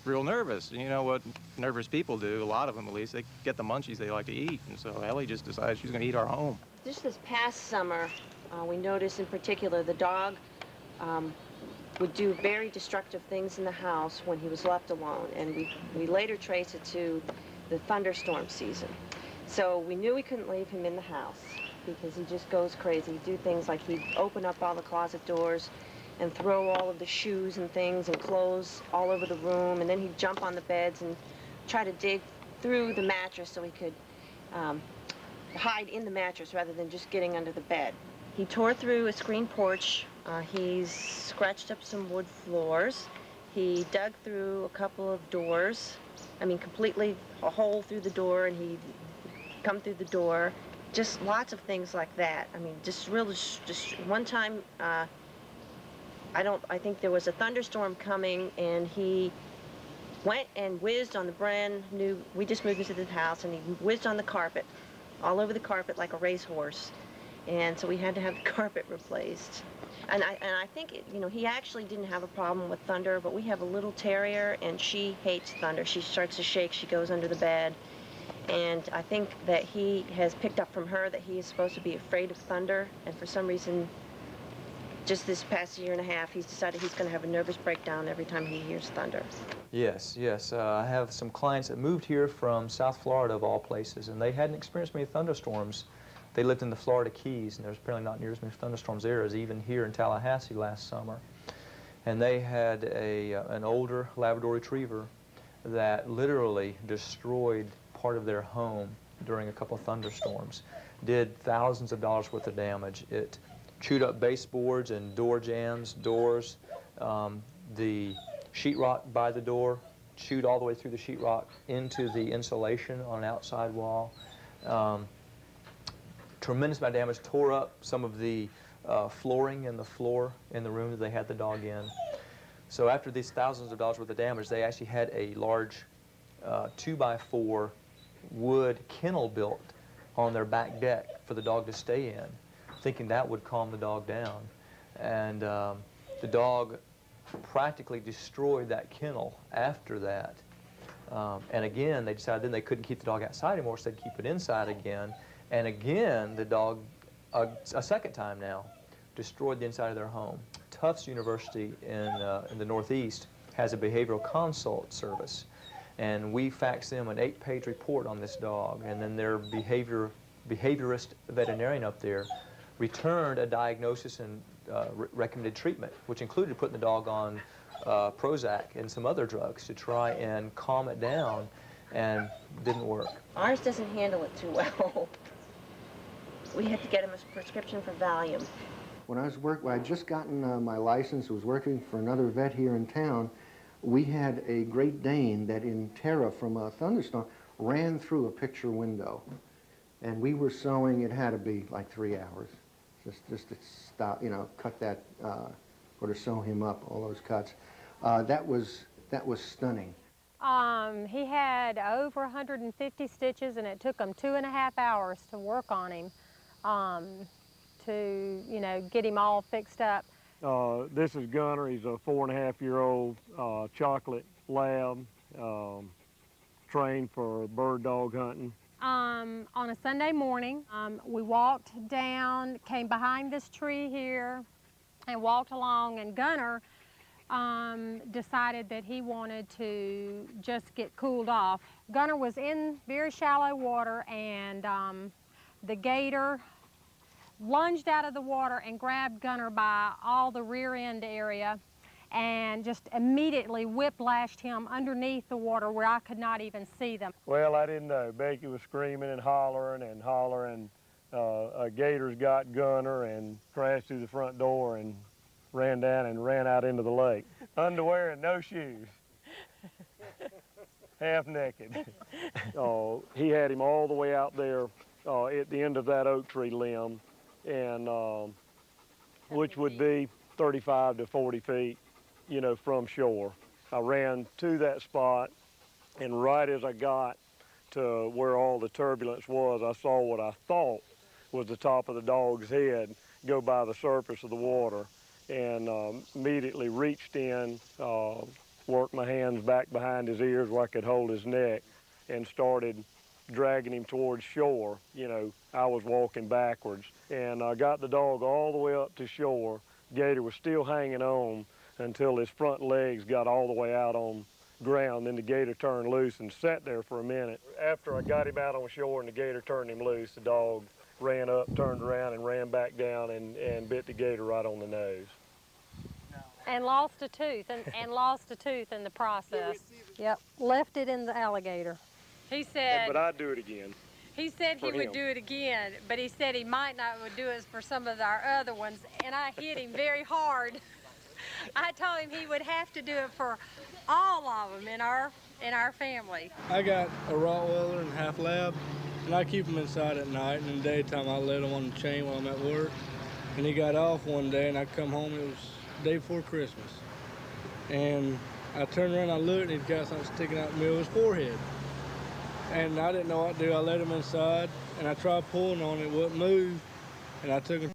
real nervous. You know what nervous people do, a lot of them at least, they get the munchies they like to eat. And so Ellie just decided she's going to eat our home. Just this past summer, we noticed in particular the dog would do very destructive things in the house when he was left alone. And we later traced it to the thunderstorm season. So we knew we couldn't leave him in the house because he just goes crazy. He'd do things like he'd open up all the closet doors and throw all of the shoes and things and clothes all over the room, and then he'd jump on the beds and try to dig through the mattress so he could hide in the mattress rather than just getting under the bed. He tore through a screen porch. He's scratched up some wood floors. He dug through a couple of doors. I mean, completely a hole through the door, and he'd come through the door. Just lots of things like that. I mean, just one time, I think there was a thunderstorm coming, and he went and whizzed on the brand new, we just moved into the house, and he whizzed on the carpet, all over the carpet like a racehorse. And so we had to have the carpet replaced. And I think, he actually didn't have a problem with thunder, but we have a little terrier, and she hates thunder. She starts to shake, she goes under the bed. And I think that he has picked up from her that he is supposed to be afraid of thunder, and for some reason, just this past year and a half, he's decided he's going to have a nervous breakdown every time he hears thunder. Yes. I have some clients that moved here from South Florida, of all places, and they hadn't experienced many thunderstorms. They lived in the Florida Keys, and there's apparently not near as many thunderstorms there as even here in Tallahassee last summer. And they had an older Labrador Retriever that literally destroyed part of their home during a couple of thunderstorms, did thousands of dollars worth of damage. It chewed up baseboards and door jambs, doors, the sheetrock by the door, chewed all the way through the sheetrock into the insulation on an outside wall. Tremendous amount of damage, tore up some of the flooring in the floor in the room that they had the dog in. So after these thousands of dollars worth of damage, they actually had a large 2x4 wood kennel built on their back deck for the dog to stay in, thinking that would calm the dog down. And the dog practically destroyed that kennel after that. And again, they decided then they couldn't keep the dog outside anymore, so they'd keep it inside again. And again, the dog, a second time now, destroyed the inside of their home. Tufts University in the Northeast has a behavioral consult service. And we faxed them an 8-page report on this dog, and then their behaviorist veterinarian up there returned a diagnosis and recommended treatment, which included putting the dog on Prozac and some other drugs to try and calm it down, and didn't work. Ours doesn't handle it too well. We had to get him a prescription for Valium. When I had just gotten my license, was working for another vet here in town, we had a Great Dane that in terror from a thunderstorm ran through a picture window. And we were sewing, it had to be like 3 hours, just to stop, cut that, or to sew him up, all those cuts. That was stunning. He had over 150 stitches, and it took them 2.5 hours to work on him, to, get him all fixed up. This is Gunner. He's a 4.5-year-old chocolate lab, trained for bird dog hunting. On a Sunday morning, we walked down, came behind this tree here, and walked along, and Gunner decided that he wanted to just get cooled off. Gunner was in very shallow water, and the gator lunged out of the water and grabbed Gunner by all the rear end area and just immediately whiplashed him underneath the water where I could not even see them. Well, I didn't know. Becky was screaming and hollering. A gator's got Gunner and crashed through the front door and ran down and ran out into the lake. Underwear and no shoes. Half naked. He had him all the way out there at the end of that oak tree limb, and which would be 35 to 40 feet, from shore. I ran to that spot, and right as I got to where all the turbulence was, I saw what I thought was the top of the dog's head go by the surface of the water, and immediately reached in, worked my hands back behind his ears where I could hold his neck, and started dragging him towards shore. You know, I was walking backwards, and I got the dog all the way up to shore. Gator was still hanging on until his front legs got all the way out on ground. Then the gator turned loose and sat there for a minute. After I got him out on shore and the gator turned him loose, the dog ran up, turned around, and ran back down and bit the gator right on the nose. And lost a tooth, and lost a tooth in the process. Yep, left it in the alligator. He said, But I'd do it again. he said he for would him. do it again, but he said he might not would do it for some of our other ones, and I hit him very hard. I told him he would have to do it for all of them in our family. I got a Rottweiler and half lab, and I keep him inside at night, and in the daytime I let him on the chain while I'm at work. And he got off one day, and I come home, it was the day before Christmas. And I turned around, I looked, and he'd got something sticking out in the middle of his forehead. And I didn't know what to do. I let him inside, and I tried pulling on it, it wouldn't move, and I took him